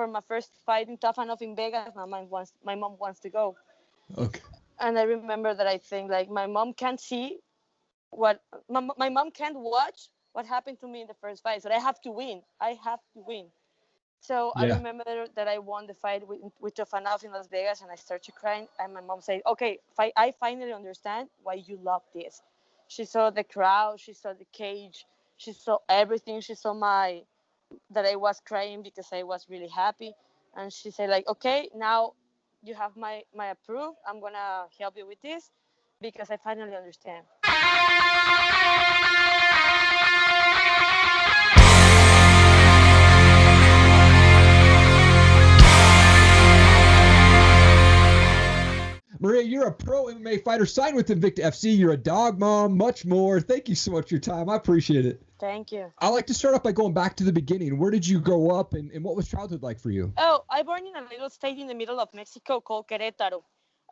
for my first fight in Tough Enough in Vegas, my mom wants to go. Okay. And I remember that I think like my mom can't see what my mom can't watch what happened to me in the first fight. So I have to win. I have to win. So I Yeah. remember that I won the fight with Tough Enough in Las Vegas, and I started crying. And my mom said, "Okay, I finally understand why you love this." She saw the crowd, she saw the cage, she saw everything. She saw that I was crying because I was really happy, and she said like, "Okay, now you have my approve. I'm gonna help you with this because I finally understand." Maria, you're a pro MMA fighter signed with Invicta FC. You're a dog mom, much more. Thank you so much for your time. I appreciate it. Thank you. I like to start off by going back to the beginning. Where did you grow up, and what was childhood like for you? Oh, I born in a little state in the middle of Mexico called Querétaro.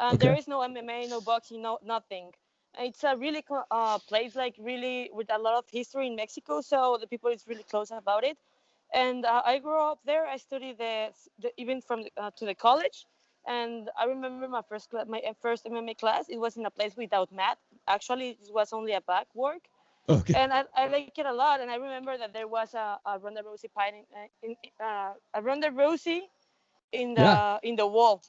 And there Okay. is no MMA, no boxing, no nothing. It's a really place like really with a lot of history in Mexico, so the people is really close about it. And I grew up there. I studied even from to the college, and I remember my first MMA class. It was in a place without mat. Actually, it was only a back work, Okay. and I like it a lot. And I remember that there was a Ronda Rousey fight a Ronda Rousey Yeah. in the wall,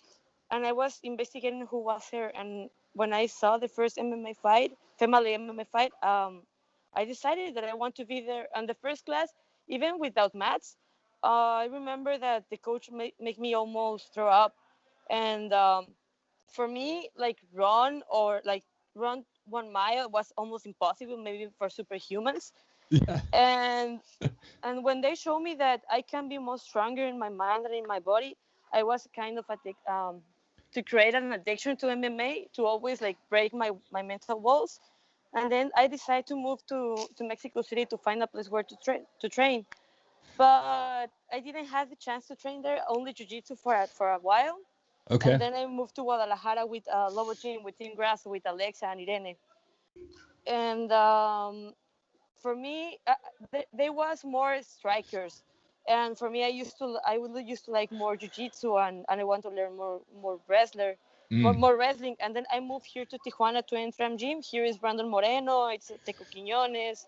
and I was investigating who was her. And when I saw the first MMA fight, family MMA fight, I decided that I want to be there. And the first class, even without mats, I remember that the coach make me almost throw up. And for me, like run 1 mile was almost impossible, maybe for superhumans. Yeah. And when they show me that I can be more stronger in my mind and in my body, I was kind of to create an addiction to MMA, to always like break my mental walls. And then I decided to move to Mexico City to find a place where to train. But I didn't have the chance to train there, only jiu-jitsu for a while. And Okay. then I moved to Guadalajara with Lobo Gym, with Team Grass, with Alexa and Irene. And for me, there was more strikers, and for me, I would used to like more jiu-jitsu, and I want to learn more wrestler, Mm. more wrestling. And then I moved here to Tijuana to Entram Gym. Here is Brandon Moreno, it's Teco Quiñones,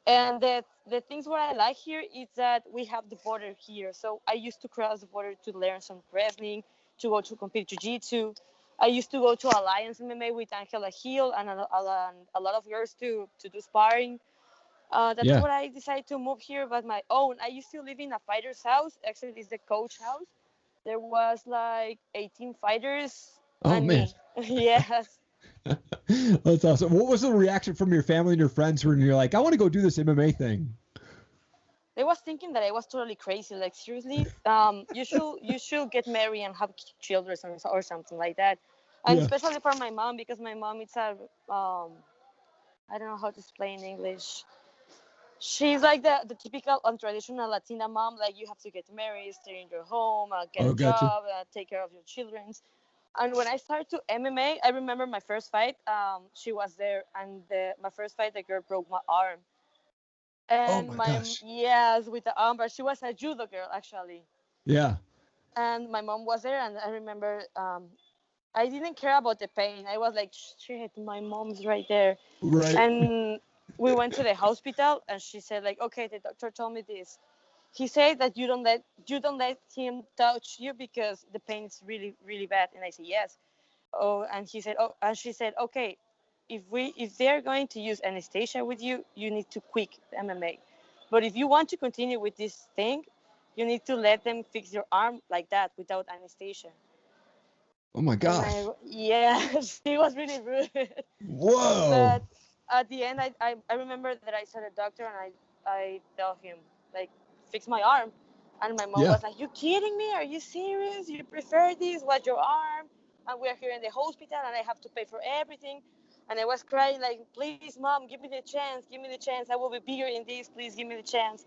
and the things what I like here is that we have the border here. So I used to cross the border to learn some wrestling, to go to compete jiu-jitsu. I used to go to Alliance MMA with Angela Hill and a lot of girls to do sparring. That's Yeah. what I decided to move here by my own. I used to live in a fighter's house. Actually, it's the coach house. There was like 18 fighters Oh and man. me. Yes. That's awesome. What was the reaction from your family and your friends when you're like, I want to go do this MMA thing? They was thinking that I was totally crazy. Like seriously, you should get married and have children or something like that. And Yeah. especially for my mom, because my mom is a I don't know how to explain in English. She's like the typical untraditional Latina mom. Like you have to get married, stay in your home, get a Oh, gotcha. job, take care of your children. And when I started to MMA, I remember my first fight. She was there, and my first fight, the girl broke my arm. Oh And my my gosh. yes, with the arm, but she was a judo girl actually. Yeah. And my mom was there, and I remember I didn't care about the pain. I was like, shit, my mom's right there. Right. And we went to the hospital, and she said like, okay, the doctor told me this. He said that you don't let him touch you because the pain is really really bad. And I said yes. Oh, and he said, oh, and she said, okay, if they're going to use anesthesia with you, you need to quit MMA. But if you want to continue with this thing, you need to let them fix your arm like that without anesthesia. Oh my And gosh. yeah, she was really rude. Whoa. But at the end, I remember that I saw the doctor, and I tell him like, fix my arm. And my mom Yeah. was like, you kidding me? Are you serious? You prefer this? What's your arm? And we're here in the hospital, and I have to pay for everything. And I was crying like, please, mom, give me the chance. Give me the chance. I will be bigger in this. Please give me the chance.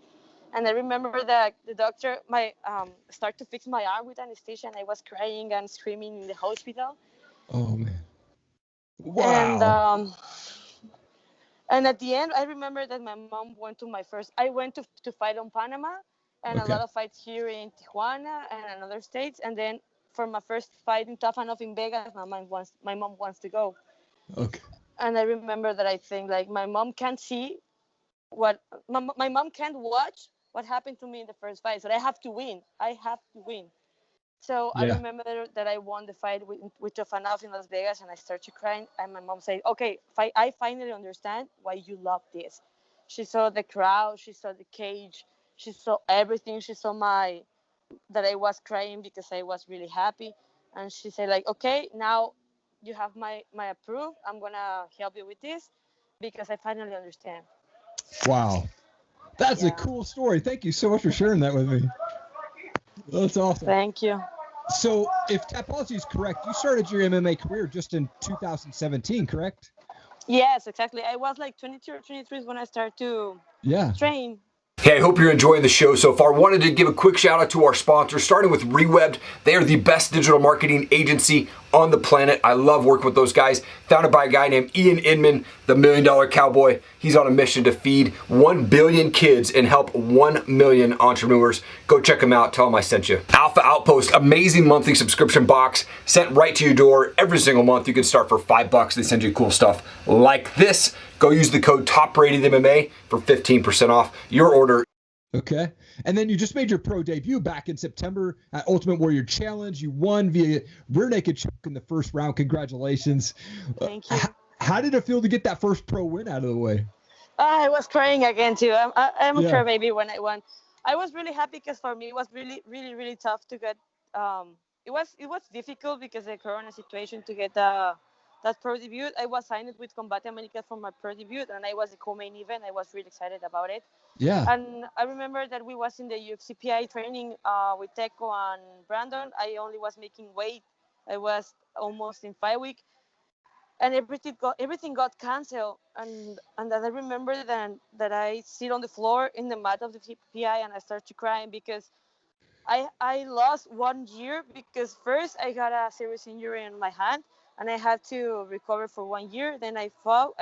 And I remember that the doctor started to fix my arm with anesthesia, and I was crying and screaming in the hospital. Oh man. And Wow. and at the end, I remember that my mom went to my first. I went to fight on Panama, and a lot of fights here in Tijuana and other states. And then for my first fight in Tough Enough in Vegas, my mom wants to go. Okay. And I remember that I think like my mom can't see what my mom can't watch what happened to me in the first fight. So I have to win. I have to win. So I Yeah. remember that I won the fight with Tough Enough in Las Vegas, and I started crying. And my mom said, "Okay, I finally understand why you love this." She saw the crowd, she saw the cage, she saw everything. She saw that I was crying because I was really happy, and she said like, "Okay, now you have my approve. I'm gonna help you with this because I finally understand." Wow. That's a Yeah. cool story. Thank you so much for sharing that with me. That's awesome. Thank you. So, if Tapology is correct, you started your MMA career just in 2017, correct? Yes, exactly. I was like 22 or 23 when I started to train. Hey, I hope you're enjoying the show so far. Wanted to give a quick shout out to our sponsors, starting with Rewebbed. They are the best digital marketing agency on the planet. I love working with those guys. Founded by a guy named Ian Inman, the $1 Million Cowboy. He's on a mission to feed 1 billion kids and help 1 million entrepreneurs. Go check them out. Tell them I sent you. Alpha Outpost, amazing monthly subscription box sent right to your door every single month. You can start for $5. They send you cool stuff like this. Go use the code TOPRATEDMMA for 15% off your order. Okay. And then you just made your pro debut back in September at Ultimate Warrior Challenge. You won via rear naked choke in the first round. Congratulations. Thank you. How did it feel to get that first pro win out of the way? I was crying again too. I'm a crybaby when I won. I was really happy because for me it was really, really, really tough to get. It was difficult because the Corona situation to get that pro debut. I was signed with Combate America for my pro debut, and I was the co-main event. I was really excited about it. Yeah. And I remember that we was in the UFCPI training with Teco and Brandon. I only was making weight. I was almost in 5 weeks, and everything got canceled. And then I remember that I sit on the floor in the mat of the PI, and I start to crying because I lost 1 year because first I got a serious injury in my hand, and I had to recover for 1 year. Then I fought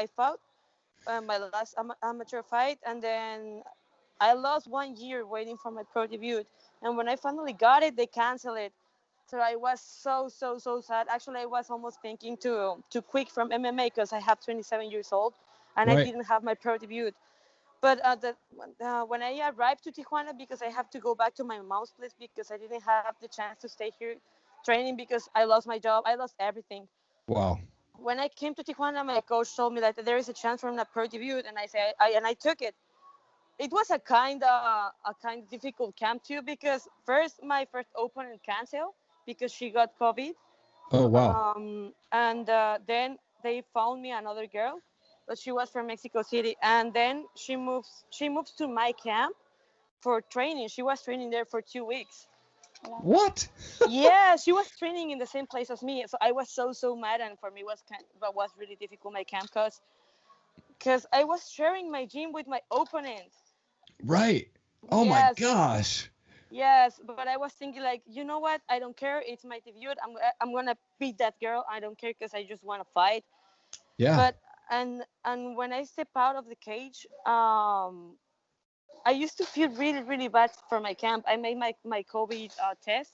my last amateur fight, and then I lost 1 year waiting for my pro debut. And when I finally got it, they canceled it. So I was so sad. Actually, I was almost thinking to quit from MMA because I have 27 years old and I didn't have my pro debut. But when I arrived to Tijuana, because I have to go back to my mom's place because I didn't have the chance to stay here training because I lost my job. I lost everything. Wow. When I came to Tijuana, my coach told me that there is a chance for a pro debut, and I took it. It was a kind of difficult camp too because first my first opponent canceled because she got COVID. Oh wow. And then they found me another girl, but she was from Mexico City, and then she moves to my camp for training. She was training there for 2 weeks. What? Yeah, she was training in the same place as me, so I was so mad, and for me was really difficult my camp because I was sharing my gym with my opponent. Right. Oh my gosh. Yes, but I was thinking like, you know what? I don't care. It's my debut. I'm gonna beat that girl. I don't care because I just want to fight. Yeah. But and when I step out of the cage, I used to feel really bad for my camp. I made my COVID test,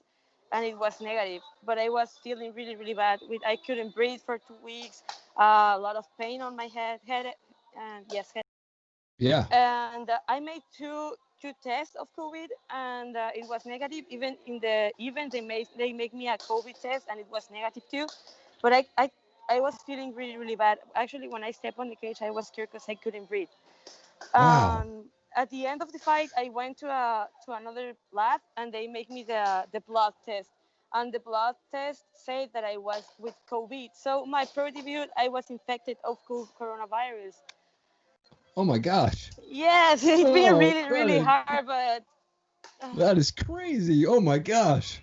and it was negative. But I was feeling really bad. I couldn't breathe for 2 weeks. A lot of pain on my head, and yes, head. Yeah. And I made two tests of COVID, and it was negative. Even in the event, they make me a COVID test, and it was negative too. But I was feeling really bad. Actually, when I stepped on the cage, I was scared because I couldn't breathe. Wow. At the end of the fight, I went to another lab, and they make me the blood test. And the blood test said that I was with COVID. So my pro debut, I was infected of coronavirus. Oh my gosh. Yes, it's been Oh, really hard, but that is crazy. Oh my gosh.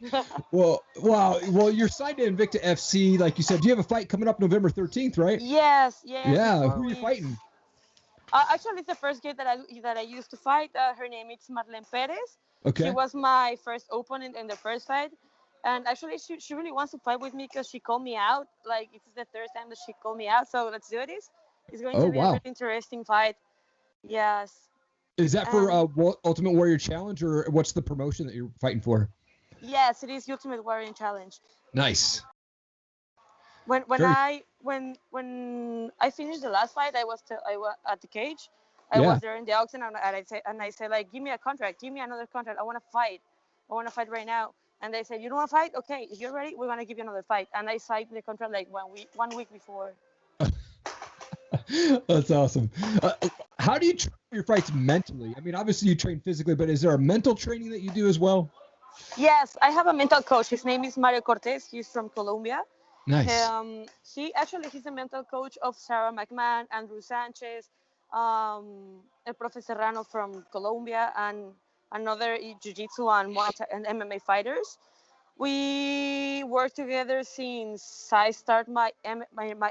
Well, wow. Well, you're signed to Invicta FC, like you said. Do you have a fight coming up November 13th, right? yes, Yeah. Who are you 4 weeks. fighting? Actually, it's the first girl that I used to fight. Her name is Marlene Perez. She Okay. was my first opponent in the first fight, and actually, she really wants to fight with me because she called me out. Like it's the third time that she called me out. So let's do this. It's going Oh to be a wow. really interesting fight. Yes. Is that for Ultimate Warrior Challenge, or what's the promotion that you're fighting for? Yes, it is Ultimate Warrior Challenge. Nice. When I finished the last fight, I was at the cage. I was there in the auction, and I said like, give me a contract, give me another contract. I want to fight right now. And they said, you don't want to fight? Okay, if you're ready, we're gonna give you another fight. And I signed the contract like 1 week before. That's awesome. How do you train your fights mentally? I mean, obviously you train physically, but is there a mental training that you do as well? Yes, I have a mental coach. His name is Mario Cortez. He's from Colombia. Nice. He's a mental coach of Sarah McMahon, Andrew Sanchez, El Profe Serrano from Colombia, and another jiu-jitsu and MMA fighters. We work together since I started my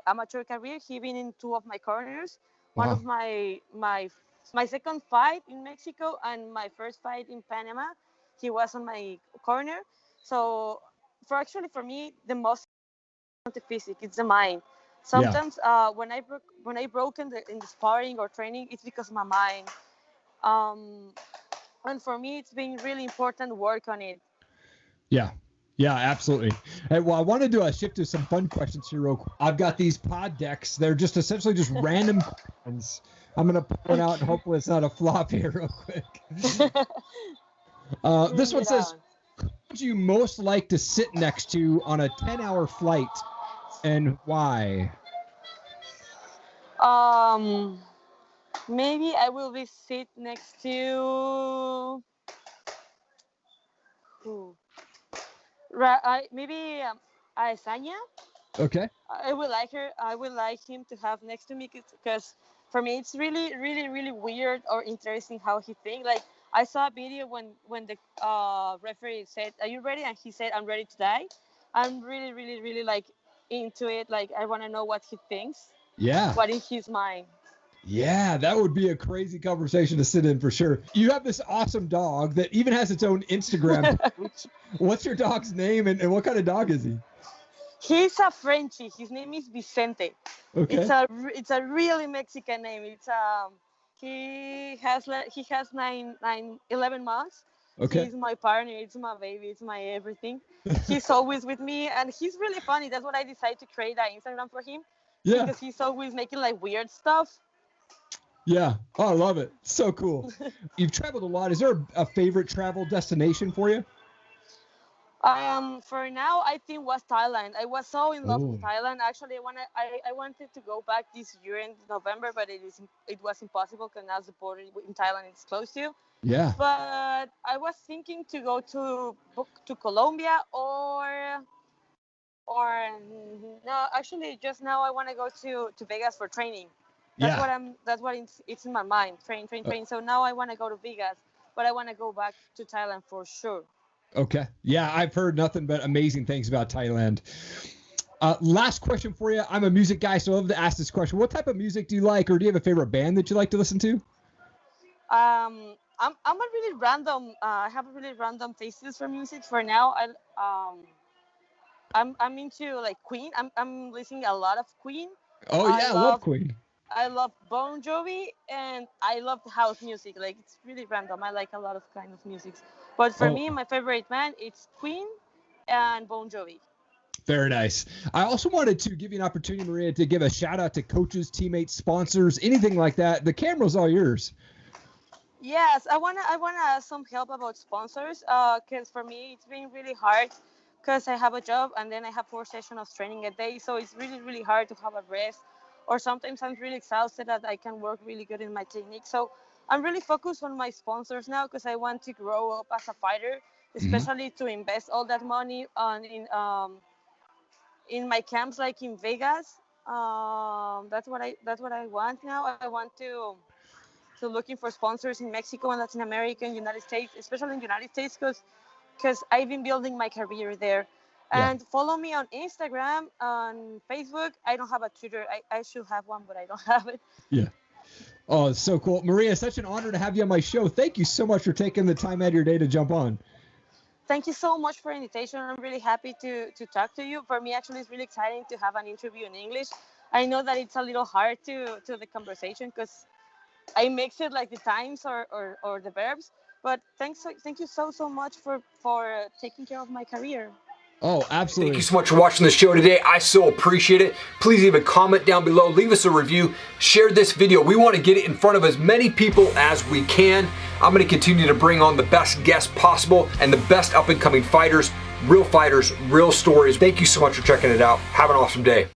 amateur career. He's been in 2 of my corners. Wow. One of my second fight in Mexico and my first fight in Panama, he was on my corner. So for me, the most the physique, it's the mind. Sometimes when I broke in the sparring or training, it's because of my mind. And for me, it's been really important work on it. Yeah, absolutely. Hey, well, I want to do a shift to some fun questions here real quick. I've got these pod decks. They're just essentially just random questions. I'm going to put one out and hopefully it's not a flop here real quick. This one says, who would you most like to sit next to on a 10-hour flight and why? Maybe I will be sit next to maybe Aesanya. Okay. I would like her. I would like him to have next to me because for me it's really, really, really weird or interesting how he thinks. Like I saw a video when the referee said, "Are you ready?" and he said, "I'm ready to die." I'm really, really, really like into it. Like I want to know what he thinks. Yeah. What is his mind? Yeah, that would be a crazy conversation to sit in for sure. You have this awesome dog that even has its own Instagram. What's your dog's name and what kind of dog is he? He's a Frenchie. His name is Vicente. Okay. It's a really Mexican name. It's he has 11 months. Okay. He's my partner. It's my baby. It's my everything. He's always with me, and he's really funny. That's what I decided to create an Instagram for him. Yeah. Because he's always making like weird stuff. Yeah. Oh, I love it. So cool. You've traveled a lot. Is there a favorite travel destination for you? For now, I think was Thailand. I was so in love with Thailand. Actually, I wanted to go back this year in November, but it was impossible because now the border in Thailand is closed to. Yeah. But I was thinking to go to Colombia or no, actually just now I want to go to Vegas for training. That's what it's in my mind. Train. So now I want to go to Vegas, but I want to go back to Thailand for sure. Okay. Yeah, I've heard nothing but amazing things about Thailand. Last question for you. I'm a music guy, so I love to ask this question. What type of music do you like, or do you have a favorite band that you like to listen to? I'm a really random. I have a really random tastes for music. For now, I'm into like Queen. I'm listening a lot of Queen. Oh yeah, I love Queen. I love Bon Jovi and I love house music. Like it's really random. I like a lot of kind of music. But for me, my favorite band it's Queen and Bon Jovi. Very nice. I also wanted to give you an opportunity, Maria, to give a shout out to coaches, teammates, sponsors, anything like that. The camera's all yours. Yes, I wanna ask some help about sponsors. Cause for me it's been really hard. Because I have a job and then I have 4 sessions of training a day, so it's really, really hard to have a rest. Or sometimes I'm really exhausted that I can work really good in my technique. So I'm really focused on my sponsors now because I want to grow up as a fighter, especially to invest all that money in my camps like in Vegas. That's what I want now. I want to looking for sponsors in Mexico and Latin America and United States, especially in the United States because I've been building my career there. And follow me on Instagram, on Facebook. I don't have a Twitter. I should have one, but I don't have it. Yeah. Oh, it's so cool. Maria, it's such an honor to have you on my show. Thank you so much for taking the time out of your day to jump on. Thank you so much for the invitation. I'm really happy to talk to you. For me, actually, it's really exciting to have an interview in English. I know that it's a little hard to the conversation because I mix it like the times or the verbs. But thank you so much for taking care of my career. Oh, absolutely. Thank you so much for watching the show today. I so appreciate it. Please leave a comment down below. Leave us a review. Share this video. We want to get it in front of as many people as we can. I'm going to continue to bring on the best guests possible and the best up-and-coming fighters, real stories. Thank you so much for checking it out. Have an awesome day.